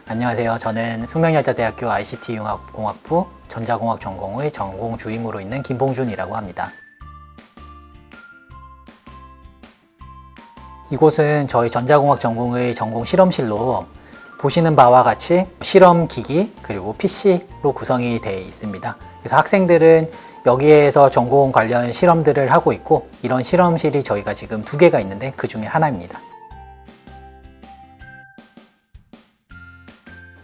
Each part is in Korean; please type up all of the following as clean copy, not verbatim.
안녕하세요. 저는 숙명여자대학교 ICT융합공학부 전자공학 전공의 전공 주임으로 있는 김봉준이라고 합니다. 이곳은 저희 전자공학 전공의 전공 실험실로 보시는 바와 같이 실험기기 그리고 PC로 구성이 되어 있습니다. 그래서 학생들은 여기에서 전공 관련 실험들을 하고 있고, 이런 실험실이 저희가 지금 2개가 있는데 그 중에 하나입니다.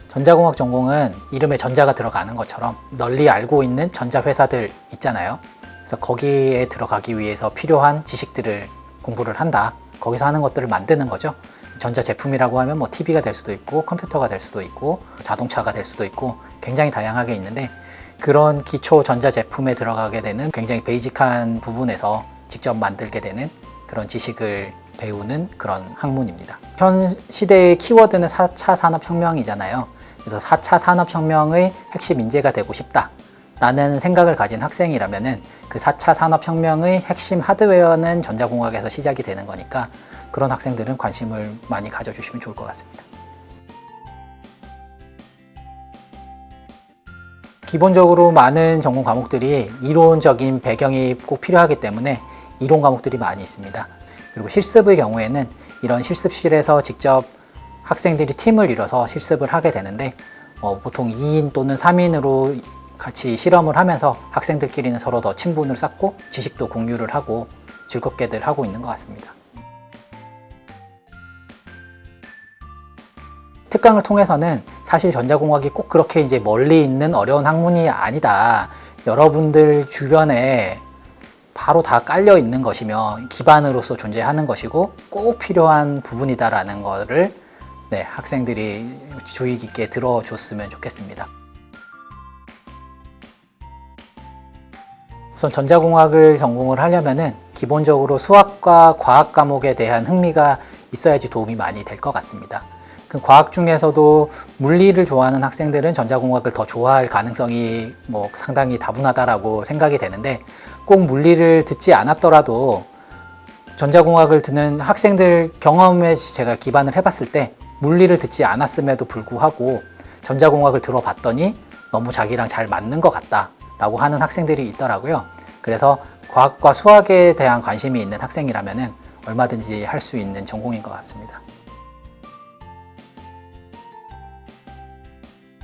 전자공학 전공은 이름에 전자가 들어가는 것처럼 널리 알고 있는 전자회사들 있잖아요. 그래서 거기에 들어가기 위해서 필요한 지식들을 공부를 한다. 거기서 하는 것들을 만드는 거죠. 전자제품이라고 하면 뭐 TV가 될 수도 있고 컴퓨터가 될 수도 있고 자동차가 될 수도 있고 굉장히 다양하게 있는데, 그런 기초 전자제품에 들어가게 되는 굉장히 베이직한 부분에서 직접 만들게 되는 그런 지식을 배우는 그런 학문입니다. 현 시대의 키워드는 4차 산업혁명이잖아요. 그래서 4차 산업혁명의 핵심 인재가 되고 싶다 라는 생각을 가진 학생이라면은 그 4차 산업혁명의 핵심 하드웨어는 전자공학에서 시작이 되는 거니까 그런 학생들은 관심을 많이 가져주시면 좋을 것 같습니다. 기본적으로 많은 전공 과목들이 이론적인 배경이 꼭 필요하기 때문에 이론 과목들이 많이 있습니다. 그리고 실습의 경우에는 이런 실습실에서 직접 학생들이 팀을 이뤄서 실습을 하게 되는데, 보통 2인 또는 3인으로 같이 실험을 하면서 학생들끼리는 서로 더 친분을 쌓고 지식도 공유를 하고 즐겁게들 하고 있는 것 같습니다. 특강을 통해서는 사실 전자공학이 꼭 그렇게 이제 멀리 있는 어려운 학문이 아니다. 여러분들 주변에 바로 다 깔려 있는 것이며 기반으로서 존재하는 것이고 꼭 필요한 부분이다라는 거를 학생들이 주의 깊게 들어줬으면 좋겠습니다. 우선 전자공학을 전공을 하려면은 기본적으로 수학과 과학 과목에 대한 흥미가 있어야지 도움이 많이 될 것 같습니다. 그 과학 중에서도 물리를 좋아하는 학생들은 전자공학을 더 좋아할 가능성이 상당히 다분하다라고 생각이 되는데, 꼭 물리를 듣지 않았더라도 전자공학을 듣는 학생들 경험에 제가 기반을 해봤을 때 물리를 듣지 않았음에도 불구하고 전자공학을 들어봤더니 너무 자기랑 잘 맞는 것 같다라고 하는 학생들이 있더라고요. 그래서 과학과 수학에 대한 관심이 있는 학생이라면 얼마든지 할 수 있는 전공인 것 같습니다.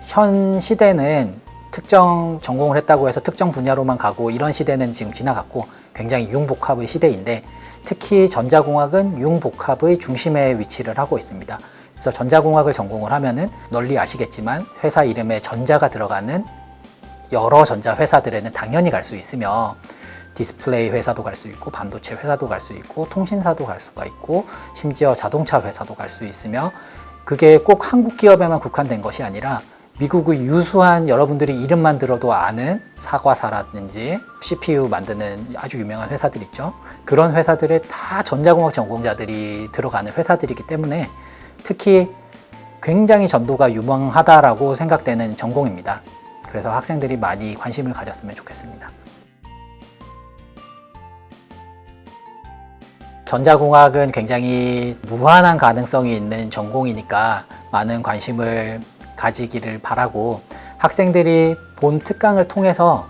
현 시대는 특정 전공을 했다고 해서 특정 분야로만 가고 이런 시대는 지금 지나갔고 굉장히 융복합의 시대인데, 특히 전자공학은 융복합의 중심에 위치를 하고 있습니다. 그래서 전자공학을 전공을 하면은 널리 아시겠지만 회사 이름에 전자가 들어가는 여러 전자 회사들에는 당연히 갈 수 있으며, 디스플레이 회사도 갈 수 있고 반도체 회사도 갈 수 있고 통신사도 갈 수가 있고 심지어 자동차 회사도 갈 수 있으며, 그게 꼭 한국 기업에만 국한된 것이 아니라 미국의 유수한 여러분들이 이름만 들어도 아는 사과사라든지 CPU 만드는 아주 유명한 회사들 있죠. 그런 회사들에 다 전자공학 전공자들이 들어가는 회사들이기 때문에 특히 굉장히 전도가 유망하다라고 생각되는 전공입니다. 그래서 학생들이 많이 관심을 가졌으면 좋겠습니다. 전자공학은 굉장히 무한한 가능성이 있는 전공이니까 많은 관심을 가지기를 바라고, 학생들이 본 특강을 통해서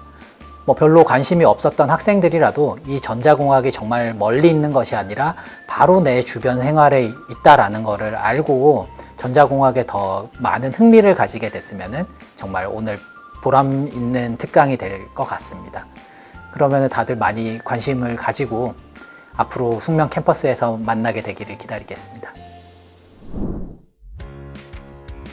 별로 관심이 없었던 학생들이라도 이 전자공학이 정말 멀리 있는 것이 아니라 바로 내 주변 생활에 있다라는 것을 알고 전자공학에 더 많은 흥미를 가지게 됐으면 정말 오늘 보람 있는 특강이 될 것 같습니다. 그러면 다들 많이 관심을 가지고 앞으로 숙명 캠퍼스에서 만나게 되기를 기다리겠습니다.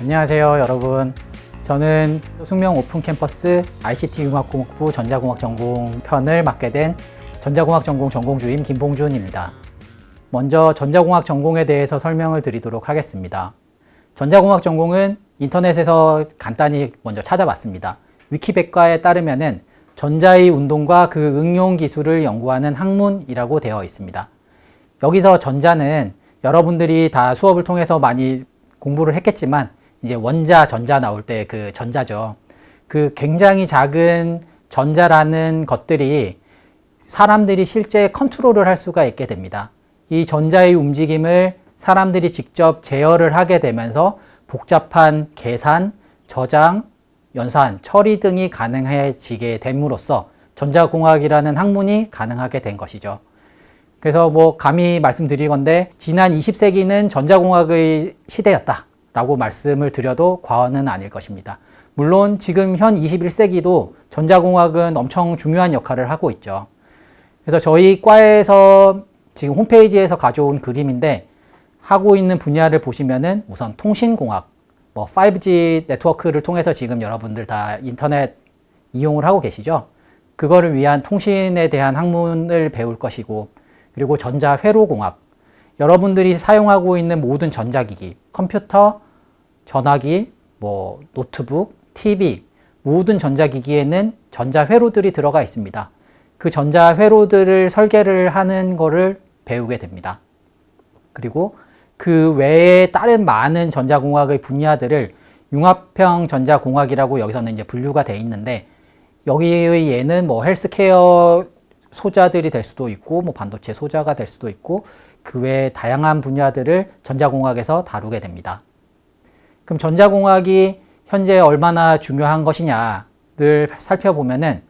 안녕하세요, 여러분. 저는 숙명 오픈 캠퍼스 ICT융합공학부 전자공학 전공 편을 맡게 된 전자공학 전공 전공주임 김봉준입니다. 먼저 전자공학 전공에 대해서 설명을 드리도록 하겠습니다. 전자공학 전공은 인터넷에서 간단히 먼저 찾아봤습니다. 위키백과에 따르면은 전자의 운동과 그 응용 기술을 연구하는 학문이라고 되어 있습니다. 여기서 전자는 여러분들이 다 수업을 통해서 많이 공부를 했겠지만 이제 원자, 전자 나올 때 그 전자죠. 그 굉장히 작은 전자라는 것들이 사람들이 실제 컨트롤을 할 수가 있게 됩니다. 이 전자의 움직임을 사람들이 직접 제어를 하게 되면서 복잡한 계산, 저장, 연산, 처리 등이 가능해지게 됨으로써 전자공학이라는 학문이 가능하게 된 것이죠. 그래서 감히 말씀드리건대 지난 20세기는 전자공학의 시대였다라고 말씀을 드려도 과언은 아닐 것입니다. 물론 지금 현 21세기도 전자공학은 엄청 중요한 역할을 하고 있죠. 그래서 저희 과에서 지금 홈페이지에서 가져온 그림인데 하고 있는 분야를 보시면은 우선 통신공학, 5G 네트워크를 통해서 지금 여러분들 다 인터넷 이용을 하고 계시죠. 그거를 위한 통신에 대한 학문을 배울 것이고, 그리고 전자회로공학, 여러분들이 사용하고 있는 모든 전자기기, 컴퓨터, 전화기, 노트북, TV, 모든 전자기기에는 전자회로들이 들어가 있습니다. 그 전자회로들을 설계를 하는 거를 배우게 됩니다. 그리고 그 외에 다른 많은 전자공학의 분야들을 융합형 전자공학이라고 여기서는 이제 분류가 되어 있는데, 여기의 예는 헬스케어 소자들이 될 수도 있고, 반도체 소자가 될 수도 있고, 그 외에 다양한 분야들을 전자공학에서 다루게 됩니다. 그럼 전자공학이 현재 얼마나 중요한 것이냐를 살펴보면은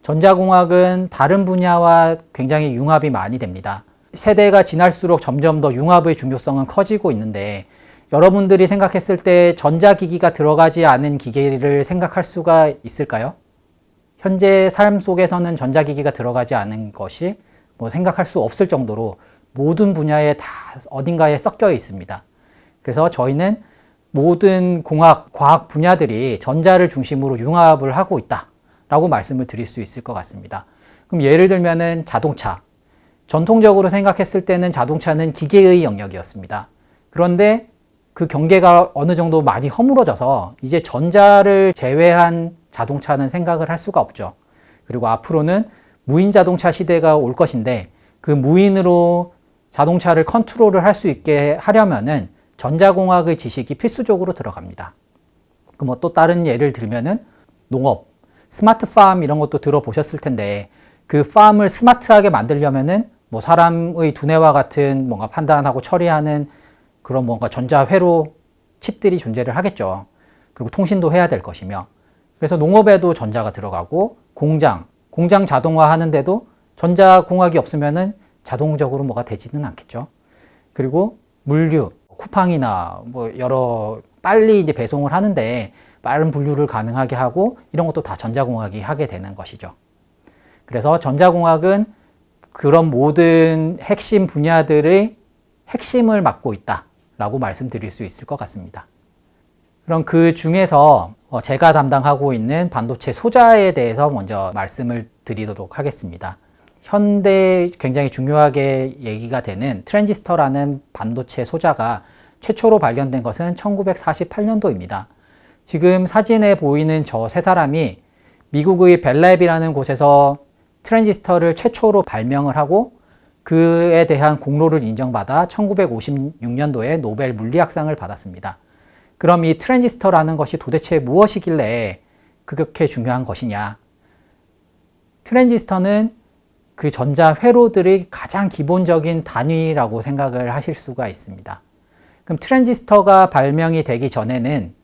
전자공학은 다른 분야와 굉장히 융합이 많이 됩니다. 세대가 지날수록 점점 더 융합의 중요성은 커지고 있는데, 여러분들이 생각했을 때 전자기기가 들어가지 않은 기계를 생각할 수가 있을까요? 현재 삶 속에서는 전자기기가 들어가지 않은 것이 생각할 수 없을 정도로 모든 분야에 다 어딘가에 섞여 있습니다. 그래서 저희는 모든 과학 분야들이 전자를 중심으로 융합을 하고 있다라고 말씀을 드릴 수 있을 것 같습니다. 그럼 예를 들면은 자동차. 전통적으로 생각했을 때는 자동차는 기계의 영역이었습니다. 그런데 그 경계가 어느 정도 많이 허물어져서 이제 전자를 제외한 자동차는 생각을 할 수가 없죠. 그리고 앞으로는 무인 자동차 시대가 올 것인데, 그 무인으로 자동차를 컨트롤을 할 수 있게 하려면은 전자공학의 지식이 필수적으로 들어갑니다. 그럼 또 다른 예를 들면은 농업, 스마트팜 이런 것도 들어보셨을 텐데, 그 팜을 스마트하게 만들려면은 사람의 두뇌와 같은 뭔가 판단하고 처리하는 그런 뭔가 전자회로 칩들이 존재를 하겠죠. 그리고 통신도 해야 될 것이며, 그래서 농업에도 전자가 들어가고, 공장 자동화 하는데도 전자공학이 없으면은 자동적으로 뭐가 되지는 않겠죠. 그리고 물류, 쿠팡이나 여러 빨리 이제 배송을 하는데 빠른 분류를 가능하게 하고, 이런 것도 다 전자공학이 하게 되는 것이죠. 그래서 전자공학은 그런 모든 핵심 분야들의 핵심을 맡고 있다라고 말씀드릴 수 있을 것 같습니다. 그럼 그 중에서 제가 담당하고 있는 반도체 소자에 대해서 먼저 말씀을 드리도록 하겠습니다. 현대 굉장히 중요하게 얘기가 되는 트랜지스터라는 반도체 소자가 최초로 발견된 것은 1948년도입니다. 지금 사진에 보이는 저 세 사람이 미국의 벨랩이라는 곳에서 트랜지스터를 최초로 발명을 하고, 그에 대한 공로를 인정받아 1956년도에 노벨 물리학상을 받았습니다. 그럼 이 트랜지스터라는 것이 도대체 무엇이길래 그렇게 중요한 것이냐? 트랜지스터는 그 전자회로들의 가장 기본적인 단위라고 생각을 하실 수가 있습니다. 그럼 트랜지스터가 발명이 되기 전에는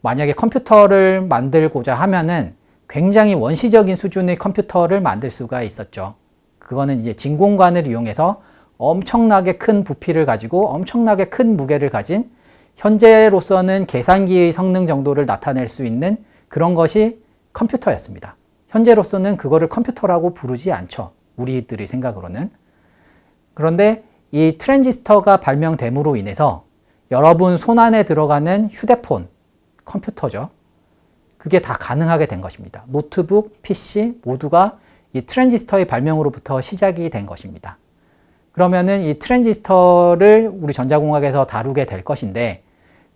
만약에 컴퓨터를 만들고자 하면은 굉장히 원시적인 수준의 컴퓨터를 만들 수가 있었죠. 그거는 이제 진공관을 이용해서 엄청나게 큰 부피를 가지고 엄청나게 큰 무게를 가진, 현재로서는 계산기의 성능 정도를 나타낼 수 있는 그런 것이 컴퓨터였습니다. 현재로서는 그거를 컴퓨터라고 부르지 않죠. 우리들의 생각으로는. 그런데 이 트랜지스터가 발명됨으로 인해서 여러분 손안에 들어가는 휴대폰, 컴퓨터죠. 그게 다 가능하게 된 것입니다. 노트북, PC 모두가 이 트랜지스터의 발명으로부터 시작이 된 것입니다. 그러면은 이 트랜지스터를 우리 전자공학에서 다루게 될 것인데,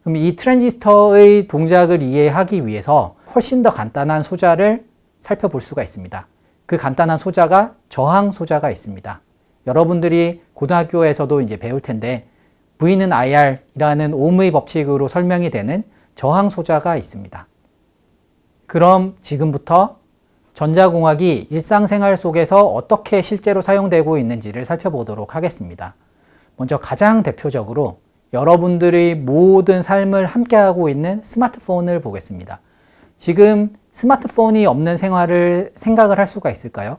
그럼 이 트랜지스터의 동작을 이해하기 위해서 훨씬 더 간단한 소자를 살펴볼 수가 있습니다. 그 간단한 소자가 저항 소자가 있습니다. 여러분들이 고등학교에서도 이제 배울 텐데, V는 IR이라는 옴의 법칙으로 설명이 되는 저항 소자가 있습니다. 그럼 지금부터 전자공학이 일상생활 속에서 어떻게 실제로 사용되고 있는지를 살펴보도록 하겠습니다. 먼저 가장 대표적으로 여러분들의 모든 삶을 함께하고 있는 스마트폰을 보겠습니다. 지금 스마트폰이 없는 생활을 생각을 할 수가 있을까요?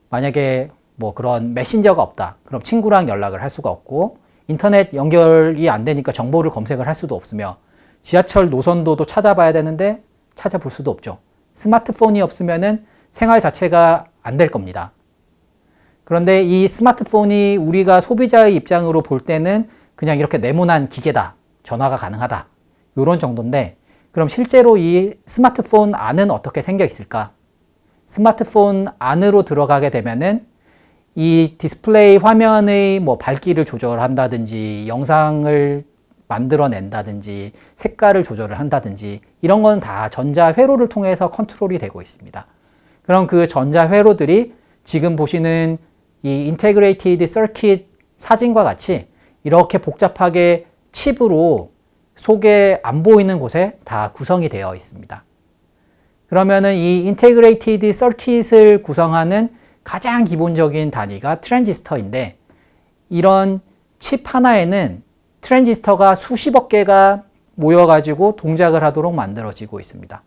만약에 뭐 그런 메신저가 없다. 그럼 친구랑 연락을 할 수가 없고, 인터넷 연결이 안 되니까 정보를 검색을 할 수도 없으며, 지하철 노선도도 찾아봐야 되는데 찾아볼 수도 없죠. 스마트폰이 없으면은 생활 자체가 안 될 겁니다. 그런데 이 스마트폰이 우리가 소비자의 입장으로 볼 때는 그냥 이렇게 네모난 기계다, 전화가 가능하다, 이런 정도인데, 그럼 실제로 이 스마트폰 안은 어떻게 생겨 있을까? 스마트폰 안으로 들어가게 되면은 이 디스플레이 화면의 뭐 밝기를 조절한다든지, 영상을 만들어낸다든지, 색깔을 조절을 한다든지, 이런 건 다 전자회로를 통해서 컨트롤이 되고 있습니다. 그럼 그 전자회로들이 지금 보시는 이 인테그레이티드 서킷 사진과 같이 이렇게 복잡하게 칩으로 속에 안 보이는 곳에 다 구성이 되어 있습니다. 그러면은 이 인테그레이티드 서킷을 구성하는 가장 기본적인 단위가 트랜지스터인데, 이런 칩 하나에는 트랜지스터가 수십억 개가 모여가지고 동작을 하도록 만들어지고 있습니다.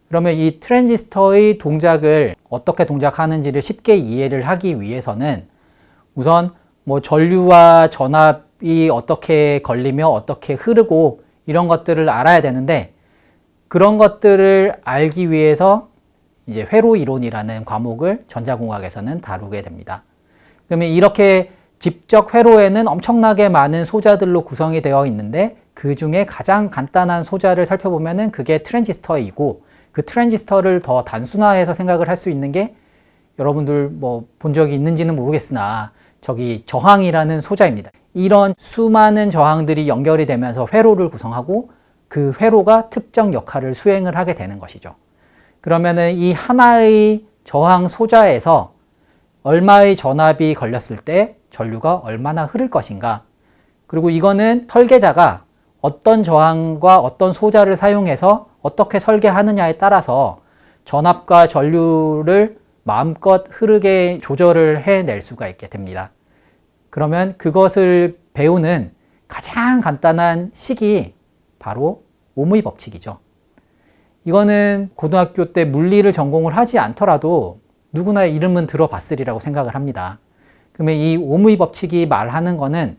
그러면 이 트랜지스터의 동작을 어떻게 동작하는지를 쉽게 이해를 하기 위해서는 우선 뭐 전류와 전압이 어떻게 걸리며 어떻게 흐르고 이런 것들을 알아야 되는데, 그런 것들을 알기 위해서 이제 회로 이론이라는 과목을 전자공학에서는 다루게 됩니다. 그러면 이렇게 집적 회로에는 엄청나게 많은 소자들로 구성이 되어 있는데, 그 중에 가장 간단한 소자를 살펴보면은 그게 트랜지스터이고, 그 트랜지스터를 더 단순화해서 생각을 할 수 있는 게, 여러분들 뭐 본 적이 있는지는 모르겠으나 저기 저항이라는 소자입니다. 이런 수많은 저항들이 연결이 되면서 회로를 구성하고, 그 회로가 특정 역할을 수행을 하게 되는 것이죠. 그러면은 이 하나의 저항 소자에서 얼마의 전압이 걸렸을 때 전류가 얼마나 흐를 것인가, 그리고 이거는 설계자가 어떤 저항과 어떤 소자를 사용해서 어떻게 설계하느냐에 따라서 전압과 전류를 마음껏 흐르게 조절을 해낼 수가 있게 됩니다. 그러면 그것을 배우는 가장 간단한 식이 바로 옴의 법칙이죠. 이거는 고등학교 때 물리를 전공을 하지 않더라도 누구나 이름은 들어봤으리라고 생각을 합니다. 그러면 이 옴의 법칙이 말하는 거는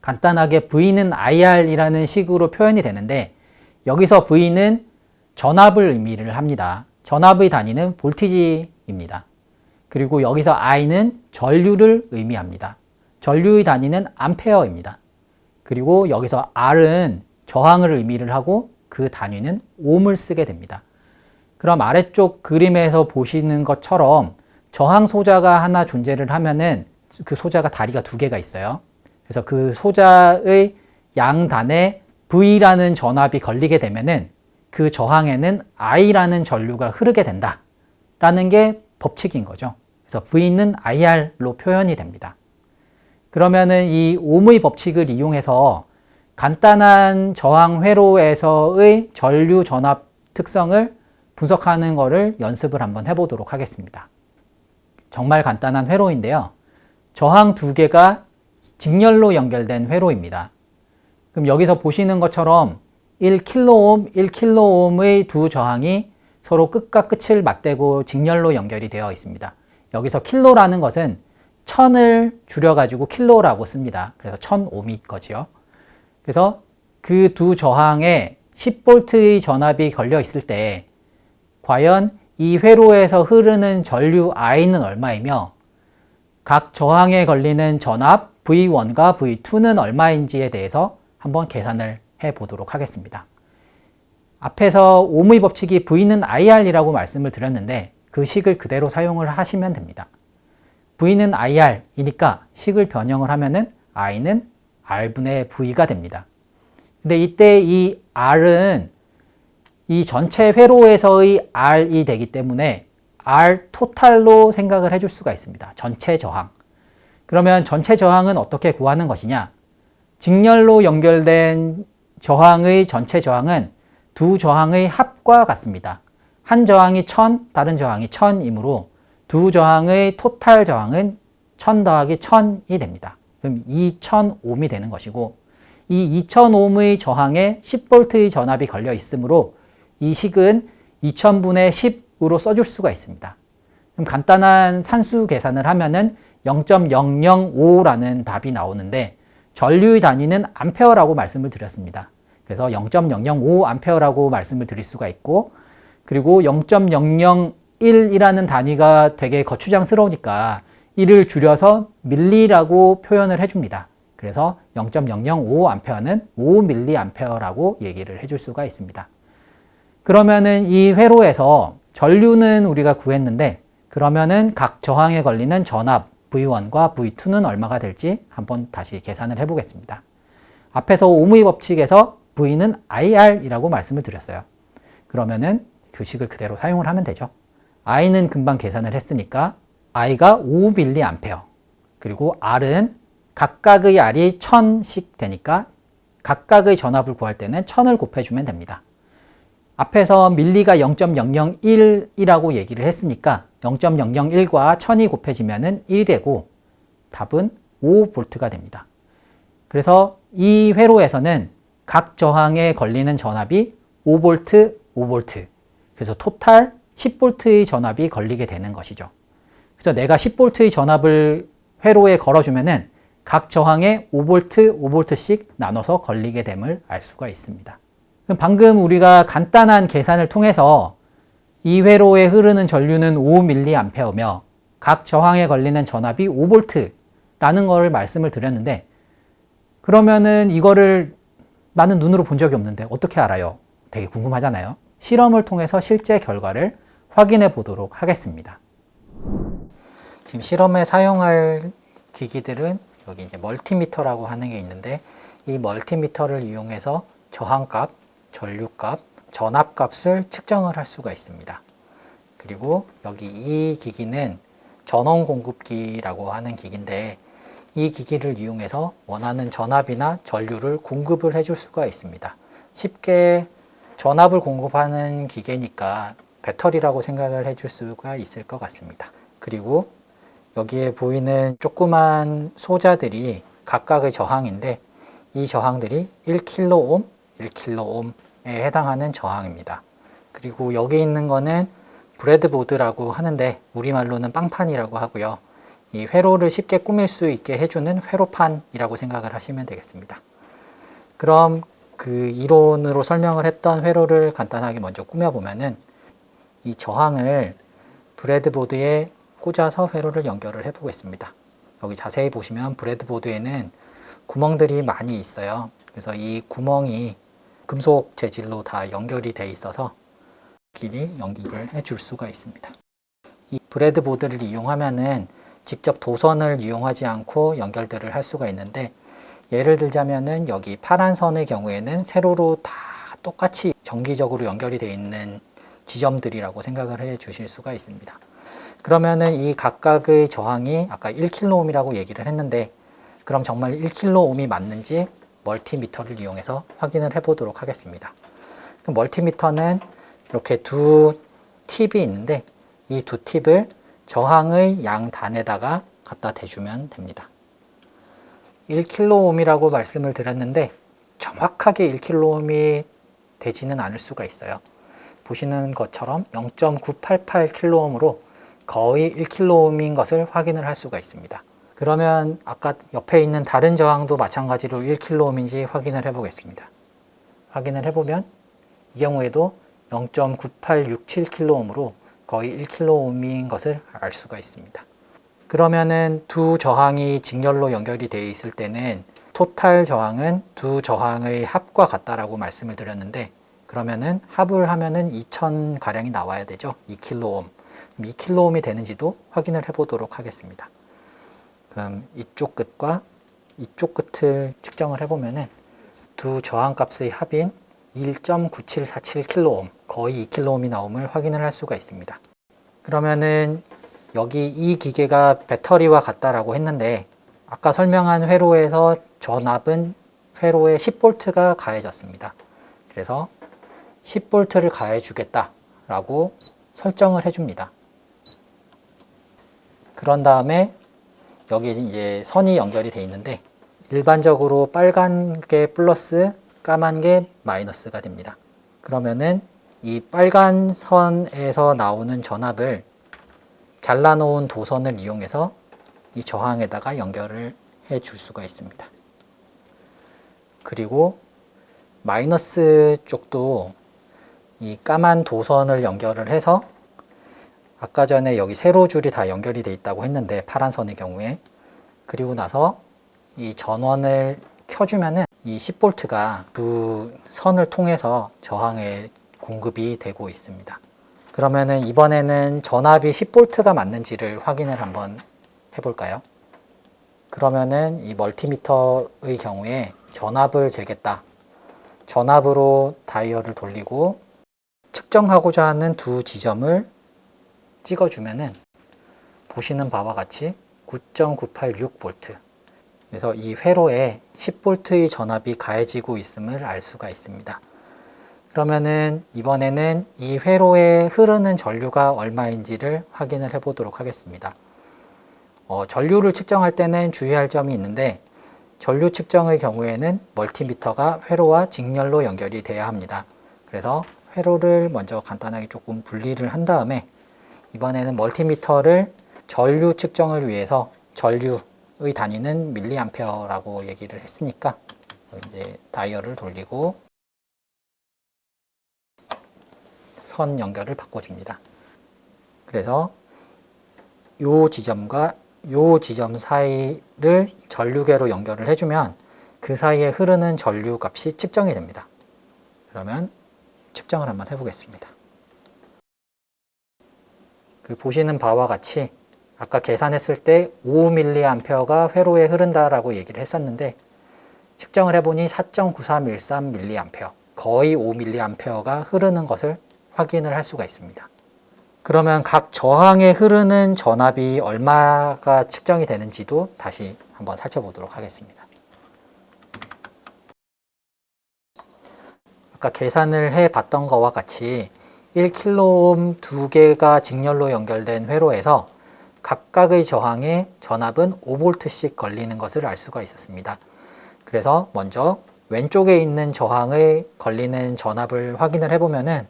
간단하게 V는 IR이라는 식으로 표현이 되는데, 여기서 V는 전압을 의미를 합니다. 전압의 단위는 볼티지입니다. 그리고 여기서 I는 전류를 의미합니다. 전류의 단위는 암페어입니다. 그리고 여기서 R은 저항을 의미를 하고 그 단위는 옴을 쓰게 됩니다. 그럼 아래쪽 그림에서 보시는 것처럼 저항 소자가 하나 존재를 하면은 그 소자가 다리가 두 개가 있어요. 그래서 그 소자의 양단에 V라는 전압이 걸리게 되면은 그 저항에는 I라는 전류가 흐르게 된다라는 게 법칙인 거죠. 그래서 V는 IR로 표현이 됩니다. 그러면은 이 옴의 법칙을 이용해서 간단한 저항 회로에서의 전류 전압 특성을 분석하는 것을 연습을 한번 해보도록 하겠습니다. 정말 간단한 회로인데요. 저항 두 개가 직렬로 연결된 회로입니다. 그럼 여기서 보시는 것처럼 1kΩ, 1kΩ의 두 저항이 서로 끝과 끝을 맞대고 직렬로 연결이 되어 있습니다. 여기서 킬로라는 것은 1000을 줄여가지고 킬로라고 씁니다. 그래서 1000옴인 거죠. 그래서 그 두 저항에 10V의 전압이 걸려 있을 때 과연 이 회로에서 흐르는 전류 I는 얼마이며 각 저항에 걸리는 전압 V1과 V2는 얼마인지에 대해서 한번 계산을 해 보도록 하겠습니다. 앞에서 옴의 법칙이 V는 IR이라고 말씀을 드렸는데 그 식을 그대로 사용을 하시면 됩니다. V는 IR이니까 식을 변형을 하면은 I는 R분의 V가 됩니다. 근데 이때 이 R은 이 전체 회로에서의 R이 되기 때문에 R 토탈로 생각을 해줄 수가 있습니다. 전체 저항. 그러면 전체 저항은 어떻게 구하는 것이냐? 직렬로 연결된 저항의 전체 저항은 두 저항의 합과 같습니다. 한 저항이 1000, 다른 저항이 1000이므로 두 저항의 토탈 저항은 1000 더하기 1000이 됩니다. 그럼 2000옴이 되는 것이고, 이 2000옴의 저항에 10V의 전압이 걸려 있으므로 이 식은 2000분의 10으로 써줄 수가 있습니다. 그럼 간단한 산수 계산을 하면은 0.005라는 답이 나오는데 전류의 단위는 암페어라고 말씀을 드렸습니다. 그래서 0.005암페어라고 말씀을 드릴 수가 있고, 그리고 0.001이라는 단위가 되게 거추장스러우니까 이를 줄여서 밀리라고 표현을 해줍니다. 그래서 0.005암페어는 5mA라고 얘기를 해줄 수가 있습니다. 그러면은 이 회로에서 전류는 우리가 구했는데, 그러면은 각 저항에 걸리는 전압 V1과 V2는 얼마가 될지 한번 다시 계산을 해보겠습니다. 앞에서 옴의 법칙에서 V는 IR이라고 말씀을 드렸어요. 그러면은 그 식을 그대로 사용을 하면 되죠. I는 금방 계산을 했으니까 I가 5mA, 그리고 R은 각각의 R이 1000씩 되니까 각각의 전압을 구할 때는 1000을 곱해주면 됩니다. 앞에서 밀리가 0.001이라고 얘기를 했으니까 0.001과 1000이 곱해지면 1이 되고 답은 5V가 됩니다. 그래서 이 회로에서는 각 저항에 걸리는 전압이 5V, 5V. 그래서 토탈 10V의 전압이 걸리게 되는 것이죠. 그래서 내가 10V의 전압을 회로에 걸어주면은 각 저항에 5V, 5V씩 나눠서 걸리게 됨을 알 수가 있습니다. 그럼 방금 우리가 간단한 계산을 통해서 이 회로에 흐르는 전류는 5mA며 각 저항에 걸리는 전압이 5V라는 걸 말씀을 드렸는데, 그러면은 이거를 나는 눈으로 본 적이 없는데 어떻게 알아요? 되게 궁금하잖아요. 실험을 통해서 실제 결과를 확인해 보도록 하겠습니다. 지금 실험에 사용할 기기들은 여기 이제 멀티미터라고 하는 게 있는데, 이 멀티미터를 이용해서 저항값, 전류값, 전압값을 측정을 할 수가 있습니다. 그리고 여기 이 기기는 전원 공급기라고 하는 기기인데, 이 기기를 이용해서 원하는 전압이나 전류를 공급을 해줄 수가 있습니다. 쉽게 전압을 공급하는 기계니까 배터리라고 생각을 해줄 수가 있을 것 같습니다. 그리고 여기에 보이는 조그만 소자들이 각각의 저항인데, 이 저항들이 1kΩ, 1kΩ에 해당하는 저항입니다. 그리고 여기 있는 거는 브레드보드라고 하는데 우리말로는 빵판이라고 하고요. 이 회로를 쉽게 꾸밀 수 있게 해주는 회로판이라고 생각을 하시면 되겠습니다. 그럼 그 이론으로 설명을 했던 회로를 간단하게 먼저 꾸며보면은, 이 저항을 브레드보드에 꽂아서 회로를 연결을 해보겠습니다. 여기 자세히 보시면 브레드보드에는 구멍들이 많이 있어요. 그래서 이 구멍이 금속 재질로 다 연결이 돼 있어서 길이 연결을 해줄 수가 있습니다. 이 브레드보드를 이용하면은 직접 도선을 이용하지 않고 연결들을 할 수가 있는데, 예를 들자면은 여기 파란 선의 경우에는 세로로 다 똑같이 정기적으로 연결이 되어 있는 지점들이라고 생각을 해 주실 수가 있습니다. 그러면은 이 각각의 저항이 아까 1kΩ이라고 얘기를 했는데, 그럼 정말 1kΩ이 맞는지 멀티미터를 이용해서 확인을 해 보도록 하겠습니다. 그 멀티미터는 이렇게 두 팁이 있는데, 이 두 팁을 저항의 양 단에다가 갖다 대주면 됩니다. 1kΩ이라고 말씀을 드렸는데 정확하게 1kΩ이 되지는 않을 수가 있어요. 보시는 것처럼 0.988kΩ으로 거의 1kΩ인 것을 확인을 할 수가 있습니다. 그러면 아까 옆에 있는 다른 저항도 마찬가지로 1kΩ인지 확인을 해 보겠습니다. 확인을 해보면 이 경우에도 0.9867kΩ으로 거의 1kΩ인 것을 알 수가 있습니다. 그러면은 두 저항이 직렬로 연결이 되어 있을 때는 토탈 저항은 두 저항의 합과 같다라고 말씀을 드렸는데, 그러면은 합을 하면은 2000 가량이 나와야 되죠. 2kΩ. 2kΩ이 되는지도 확인을 해 보도록 하겠습니다. 그럼 이쪽 끝과 이쪽 끝을 측정을 해 보면은 두 저항 값의 합인 1.9747kΩ, 거의 2kΩ이 나옴을 확인을 할 수가 있습니다. 그러면은 여기 이 기계가 배터리와 같다라고 했는데, 아까 설명한 회로에서 전압은 회로에 10V가 가해졌습니다. 그래서 10V를 가해 주겠다라고 설정을 해줍니다. 그런 다음에 여기 이제 선이 연결이 되어 있는데, 일반적으로 빨간 게 플러스, 까만 게 마이너스가 됩니다. 그러면은 이 빨간 선에서 나오는 전압을 잘라놓은 도선을 이용해서 이 저항에다가 연결을 해 줄 수가 있습니다. 그리고 마이너스 쪽도 이 까만 도선을 연결을 해서 아까 전에 여기 세로줄이 다 연결이 돼 있다고 했는데 파란 선의 경우에, 그리고 나서 이 전원을 켜주면은 이 10V가 두 선을 통해서 저항에 공급이 되고 있습니다. 그러면은 이번에는 전압이 10V가 맞는지를 확인을 한번 해볼까요? 그러면은 이 멀티미터의 경우에 전압을 재겠다. 전압으로 다이얼을 돌리고 측정하고자 하는 두 지점을 찍어주면은 보시는 바와 같이 9.986V. 그래서 이 회로에 10V의 전압이 가해지고 있음을 알 수가 있습니다. 그러면은 이번에는 이 회로에 흐르는 전류가 얼마인지를 확인을 해 보도록 하겠습니다. 전류를 측정할 때는 주의할 점이 있는데, 전류 측정의 경우에는 멀티미터가 회로와 직렬로 연결이 돼야 합니다. 그래서 회로를 먼저 간단하게 조금 분리를 한 다음에 이번에는 멀티미터를 전류 측정을 위해서 전류의 단위는 밀리암페어라고 얘기를 했으니까 이제 다이얼을 돌리고 선 연결을 바꿔줍니다. 그래서 요 지점과 요 지점 사이를 전류계로 연결을 해주면 그 사이에 흐르는 전류 값이 측정이 됩니다. 그러면 측정을 한번 해보겠습니다. 보시는 바와 같이 아까 계산했을 때 5mA가 회로에 흐른다라고 얘기를 했었는데, 측정을 해보니 4.9313mA, 거의 5mA가 흐르는 것을 확인을 할 수가 있습니다. 그러면 각 저항에 흐르는 전압이 얼마가 측정이 되는지도 다시 한번 살펴보도록 하겠습니다. 아까 계산을 해 봤던 것과 같이 1kΩ 두 개가 직렬로 연결된 회로에서 각각의 저항에 전압은 5V씩 걸리는 것을 알 수가 있었습니다. 그래서 먼저 왼쪽에 있는 저항에 걸리는 전압을 확인을 해보면은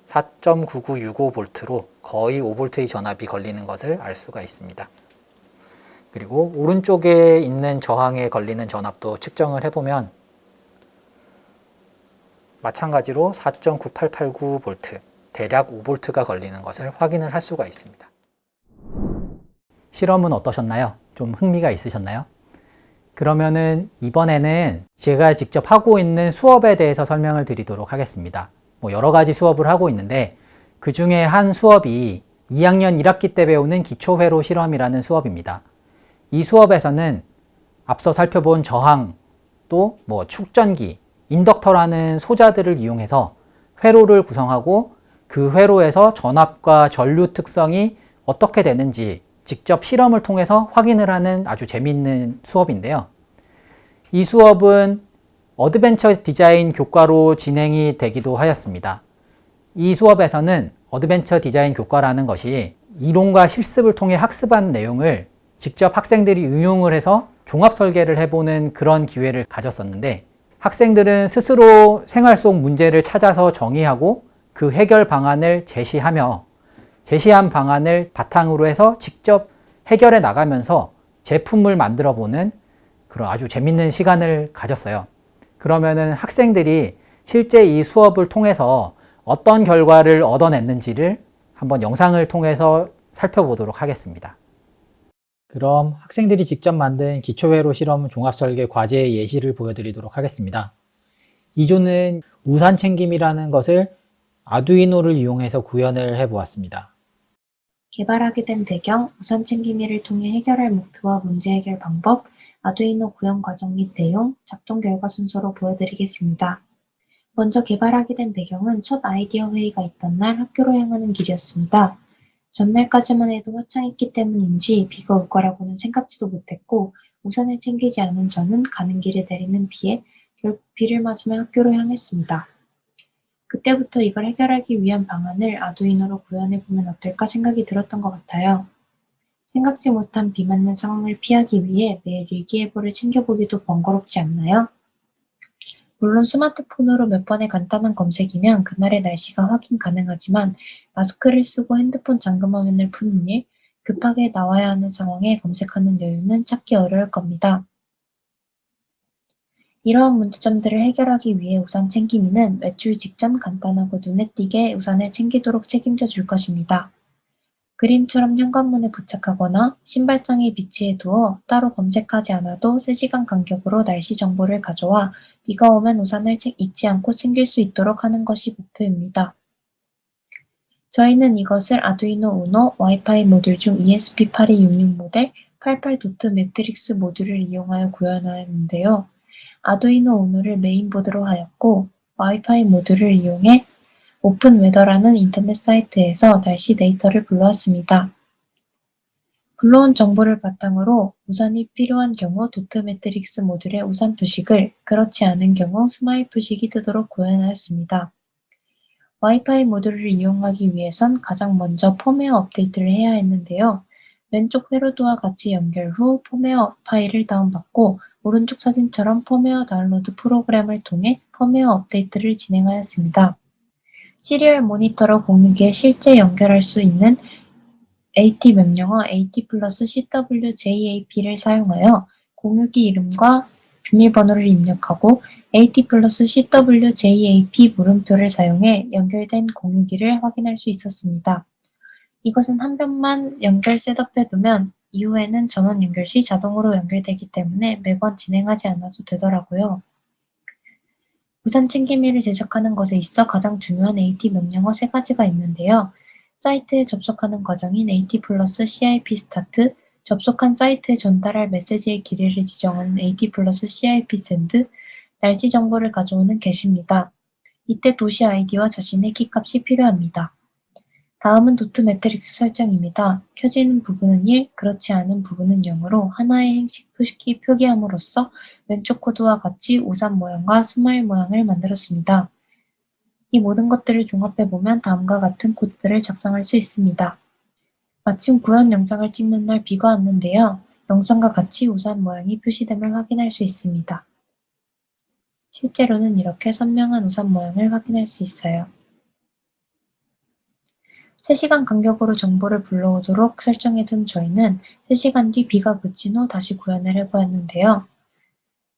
4.9965V로 거의 5V의 전압이 걸리는 것을 알 수가 있습니다. 그리고 오른쪽에 있는 저항에 걸리는 전압도 측정을 해보면 마찬가지로 4.9889V, 대략 5V가 걸리는 것을 확인을 할 수가 있습니다. 실험은 어떠셨나요? 좀 흥미가 있으셨나요? 그러면은 이번에는 제가 직접 하고 있는 수업에 대해서 설명을 드리도록 하겠습니다. 여러 가지 수업을 하고 있는데 그 중에 한 수업이 2학년 1학기 때 배우는 기초회로 실험이라는 수업입니다. 이 수업에서는 앞서 살펴본 저항, 또 축전기, 인덕터라는 소자들을 이용해서 회로를 구성하고 그 회로에서 전압과 전류 특성이 어떻게 되는지 직접 실험을 통해서 확인을 하는 아주 재미있는 수업인데요. 이 수업은 어드벤처 디자인 교과로 진행이 되기도 하였습니다. 이 수업에서는 어드벤처 디자인 교과라는 것이 이론과 실습을 통해 학습한 내용을 직접 학생들이 응용을 해서 종합 설계를 해보는 그런 기회를 가졌었는데, 학생들은 스스로 생활 속 문제를 찾아서 정의하고 그 해결 방안을 제시하며 제시한 방안을 바탕으로 해서 직접 해결해 나가면서 제품을 만들어 보는 그런 아주 재밌는 시간을 가졌어요. 그러면은 학생들이 실제 이 수업을 통해서 어떤 결과를 얻어냈는지를 한번 영상을 통해서 살펴보도록 하겠습니다. 그럼 학생들이 직접 만든 기초회로 실험 종합설계 과제의 예시를 보여드리도록 하겠습니다. 2조는 우산 챙김이라는 것을 아두이노를 이용해서 구현을 해보았습니다. 개발하게 된 배경, 우산 챙김이를 통해 해결할 목표와 문제 해결 방법, 아두이노 구현 과정 및 내용, 작동 결과 순서로 보여드리겠습니다. 먼저 개발하게 된 배경은 첫 아이디어 회의가 있던 날 학교로 향하는 길이었습니다. 전날까지만 해도 화창했기 때문인지 비가 올 거라고는 생각지도 못했고, 우산을 챙기지 않은 저는 가는 길에 내리는 비에 결국 비를 맞으며 학교로 향했습니다. 그때부터 이걸 해결하기 위한 방안을 아두이노로 구현해보면 어떨까 생각이 들었던 것 같아요. 생각지 못한 비 맞는 상황을 피하기 위해 매일 일기예보를 챙겨보기도 번거롭지 않나요? 물론 스마트폰으로 몇 번의 간단한 검색이면 그날의 날씨가 확인 가능하지만 마스크를 쓰고 핸드폰 잠금화면을 푸는 일, 급하게 나와야 하는 상황에 검색하는 여유는 찾기 어려울 겁니다. 이러한 문제점들을 해결하기 위해 우산 챙김이는 외출 직전 간단하고 눈에 띄게 우산을 챙기도록 책임져 줄 것입니다. 그림처럼 현관문에 부착하거나 신발장에 비치해 두어 따로 검색하지 않아도 3시간 간격으로 날씨 정보를 가져와 비가 오면 우산을 잊지 않고 챙길 수 있도록 하는 것이 목표입니다. 저희는 이것을 아두이노 우노 와이파이 모듈 중 ESP8266 모델 88도트 매트릭스 모듈을 이용하여 구현하였는데요. 아두이노 우노를 메인보드로 하였고 와이파이 모듈을 이용해 오픈웨더라는 인터넷 사이트에서 날씨 데이터를 불러왔습니다. 불러온 정보를 바탕으로 우산이 필요한 경우 도트 매트릭스 모듈의 우산 표식을, 그렇지 않은 경우 스마일 표식이 뜨도록 구현하였습니다. 와이파이 모듈을 이용하기 위해선 가장 먼저 펌웨어 업데이트를 해야 했는데요. 왼쪽 회로도와 같이 연결 후 펌웨어 파일을 다운받고 오른쪽 사진처럼 펌웨어 다운로드 프로그램을 통해 펌웨어 업데이트를 진행하였습니다. 시리얼 모니터로 공유기에 실제 연결할 수 있는 AT 명령어 AT+CWJAP를 사용하여 공유기 이름과 비밀번호를 입력하고 AT+CWJAP 물음표를 사용해 연결된 공유기를 확인할 수 있었습니다. 이것은 한 번만 연결 셋업해두면 이후에는 전원 연결 시 자동으로 연결되기 때문에 매번 진행하지 않아도 되더라고요. 우산 챙김이를 제작하는 것에 있어 가장 중요한 AT 명령어 3가지가 있는데요. 사이트에 접속하는 과정인 AT+CIP 스타트, 접속한 사이트에 전달할 메시지의 길이를 지정하는 AT+CIP 샌드, 날씨 정보를 가져오는 게시입니다. 이때 도시 아이디와 자신의 키값이 필요합니다. 다음은 도트 매트릭스 설정입니다. 켜지는 부분은 1, 그렇지 않은 부분은 0으로 하나의 행식 표기 표기함으로써 왼쪽 코드와 같이 우산 모양과 스마일 모양을 만들었습니다. 이 모든 것들을 종합해보면 다음과 같은 코드를 작성할 수 있습니다. 마침 구현 영상을 찍는 날 비가 왔는데요. 영상과 같이 우산 모양이 표시됨을 확인할 수 있습니다. 실제로는 이렇게 선명한 우산 모양을 확인할 수 있어요. 3시간 간격으로 정보를 불러오도록 설정해둔 저희는 3시간 뒤 비가 그친 후 다시 구현을 해보았는데요.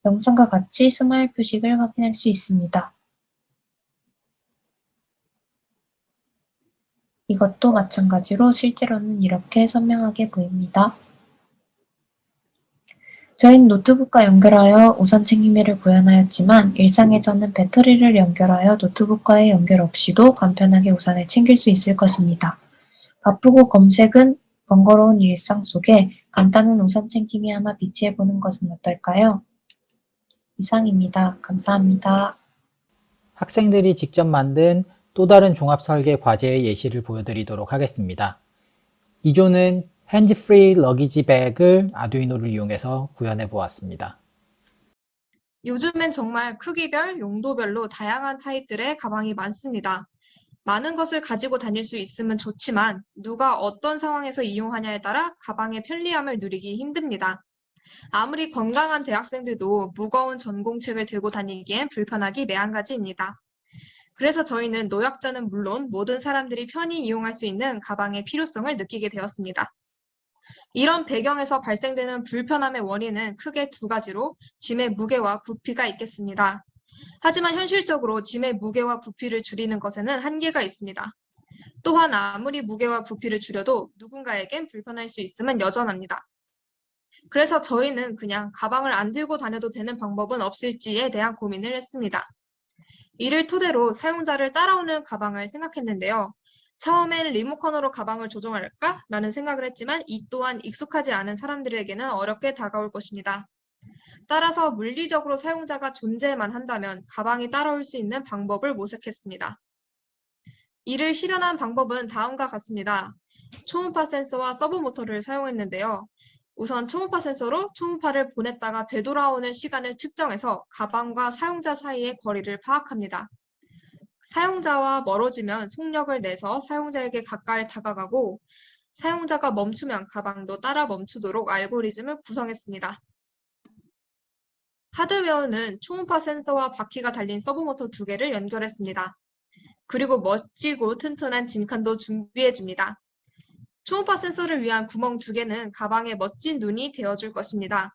영상과 같이 스마일 표식을 확인할 수 있습니다. 이것도 마찬가지로 실제로는 이렇게 선명하게 보입니다. 저희는 노트북과 연결하여 우산 챙김이를 구현하였지만 일상에서는 배터리를 연결하여 노트북과의 연결 없이도 간편하게 우산을 챙길 수 있을 것입니다. 바쁘고 검색은 번거로운 일상 속에 간단한 우산 챙김이 하나 비치해보는 것은 어떨까요? 이상입니다. 감사합니다. 학생들이 직접 만든 또 다른 종합 설계 과제의 예시를 보여드리도록 하겠습니다. 2조는 핸즈프리 러기지 백을 아두이노를 이용해서 구현해 보았습니다. 요즘엔 정말 크기별, 용도별로 다양한 타입들의 가방이 많습니다. 많은 것을 가지고 다닐 수 있으면 좋지만 누가 어떤 상황에서 이용하냐에 따라 가방의 편리함을 누리기 힘듭니다. 아무리 건강한 대학생들도 무거운 전공책을 들고 다니기엔 불편하기 매한가지입니다. 그래서 저희는 노약자는 물론 모든 사람들이 편히 이용할 수 있는 가방의 필요성을 느끼게 되었습니다. 이런 배경에서 발생되는 불편함의 원인은 크게 2가지로 짐의 무게와 부피가 있겠습니다. 하지만 현실적으로 짐의 무게와 부피를 줄이는 것에는 한계가 있습니다. 또한 아무리 무게와 부피를 줄여도 누군가에겐 불편할 수 있음은 여전합니다. 그래서 저희는 그냥 가방을 안 들고 다녀도 되는 방법은 없을지에 대한 고민을 했습니다. 이를 토대로 사용자를 따라오는 가방을 생각했는데요. 처음엔 리모컨으로 가방을 조종할까? 라는 생각을 했지만 이 또한 익숙하지 않은 사람들에게는 어렵게 다가올 것입니다. 따라서 물리적으로 사용자가 존재만 한다면 가방이 따라올 수 있는 방법을 모색했습니다. 이를 실현한 방법은 다음과 같습니다. 초음파 센서와 서브 모터를 사용했는데요. 우선 초음파 센서로 초음파를 보냈다가 되돌아오는 시간을 측정해서 가방과 사용자 사이의 거리를 파악합니다. 사용자와 멀어지면 속력을 내서 사용자에게 가까이 다가가고 사용자가 멈추면 가방도 따라 멈추도록 알고리즘을 구성했습니다. 하드웨어는 초음파 센서와 바퀴가 달린 서브모터 2개를 연결했습니다. 그리고 멋지고 튼튼한 짐칸도 준비해줍니다. 초음파 센서를 위한 구멍 2개는 가방에 멋진 눈이 되어줄 것입니다.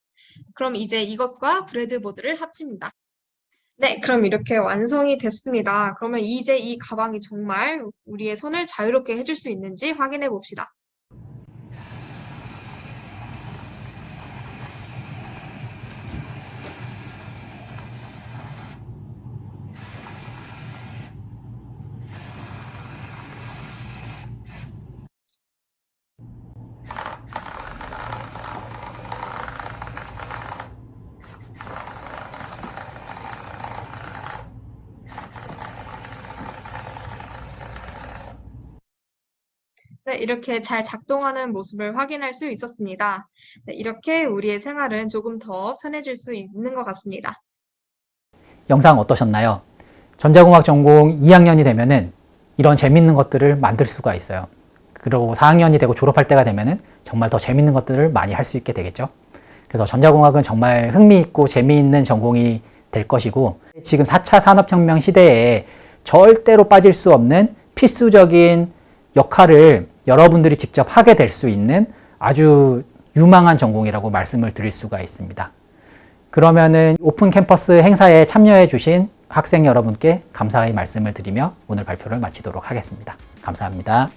그럼 이제 이것과 브래드보드를 합칩니다. 네, 그럼 이렇게 완성이 됐습니다. 그러면 이제 이 가방이 정말 우리의 손을 자유롭게 해줄 수 있는지 확인해 봅시다. 네, 이렇게 잘 작동하는 모습을 확인할 수 있었습니다. 네, 이렇게 우리의 생활은 조금 더 편해질 수 있는 것 같습니다. 영상 어떠셨나요? 전자공학 전공 2학년이 되면은 이런 재밌는 것들을 만들 수가 있어요. 그리고 4학년이 되고 졸업할 때가 되면은 정말 더 재밌는 것들을 많이 할 수 있게 되겠죠. 그래서 전자공학은 정말 흥미있고 재미있는 전공이 될 것이고, 지금 4차 산업혁명 시대에 절대로 빠질 수 없는 필수적인 역할을 여러분들이 직접 하게 될 수 있는 아주 유망한 전공이라고 말씀을 드릴 수가 있습니다. 그러면은 오픈 캠퍼스 행사에 참여해 주신 학생 여러분께 감사의 말씀을 드리며 오늘 발표를 마치도록 하겠습니다. 감사합니다.